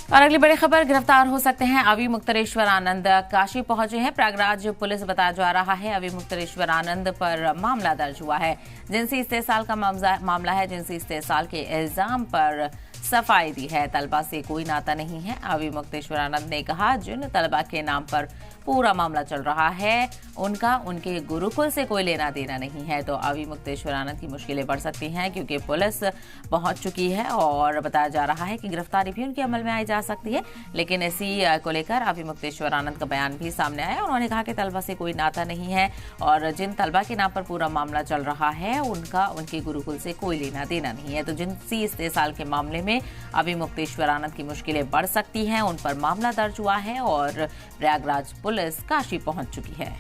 और अगली बड़ी खबर, गिरफ्तार हो सकते हैं अवि मुक्तरेश्वर आनंद। काशी पहुंचे हैं प्रयागराज पुलिस। बताया जा रहा है अवि मुक्तरेश्वर आनंद पर मामला दर्ज हुआ है। जिनसी इस्तेसाल का मामला है। जिनसी इस्तेसाल के इल्जाम पर सफाई दी है। तलबा से कोई नाता नहीं है। अवि मुक्तेश्वर आनंद ने कहा, जिन तलबा के नाम पर पूरा मामला चल रहा है उनका उनके गुरुकुल से कोई लेना देना नहीं है। तो अवि मुक्तेश्वर आनंद की मुश्किलें बढ़ सकती हैं क्योंकि पुलिस पहुंच चुकी है और बताया जा रहा है कि गिरफ्तारी भी उनके अमल में आई जा सकती है। लेकिन इसी को लेकर अवि मुक्तेश्वर आनंद का बयान भी सामने आया। उन्होंने कहा कि तलबा से कोई नाता नहीं है और जिन तलबा के नाम पर पूरा मामला चल रहा है उनका उनके गुरुकुल से कोई लेना देना नहीं है। तो जिनसी इस्तेसाल के मामले में अवि मुक्तेश्वर आनंद की मुश्किलें बढ़ सकती हैं। उन पर मामला दर्ज हुआ है और प्रयागराज पुलिस काशी पहुंच चुकी है।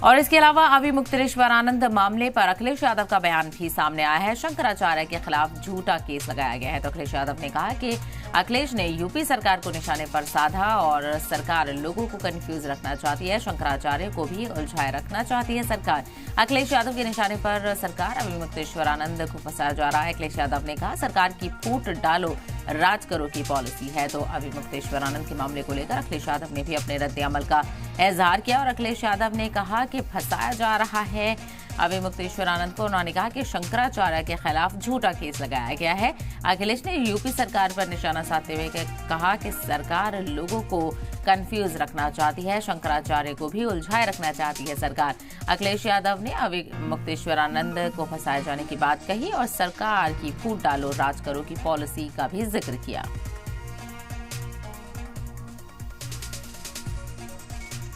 और इसके अलावा अवि मुक्तेश्वर आनंद मामले पर अखिलेश यादव का बयान भी सामने आया है। शंकराचार्य के खिलाफ झूठा केस लगाया गया है। तो अखिलेश यादव ने कहा कि अखिलेश ने यूपी सरकार को निशाने पर साधा और सरकार लोगों को कंफ्यूज रखना चाहती है। शंकराचार्य को भी उलझाए रखना चाहती है सरकार। अखिलेश यादव के निशाने पर सरकार अवि मुक्तेश्वर आनंद को फंसाया जा रहा है। अखिलेश यादव ने कहा, सरकार की फूट डालो राज करो की पॉलिसी है। तो अवि मुक्तेश्वर आनंद के मामले को लेकर अखिलेश यादव ने भी अपने रद्द अमल का इजहार किया और अखिलेश यादव ने कहा कि फंसाया जा रहा है अवि मुक्तेश्वर आनंद को। उन्होंने कहा कि शंकराचार्य के खिलाफ झूठा केस लगाया गया है। अखिलेश ने यूपी सरकार पर निशाना साधते हुए कहा कि सरकार लोगों को कंफ्यूज रखना चाहती है। शंकराचार्य को भी उलझाए रखना चाहती है सरकार। अखिलेश यादव ने अवि मुक्तेश्वर आनंद को फंसाए जाने की बात कही और सरकार की फूट डालो राज करो की पॉलिसी का भी जिक्र किया।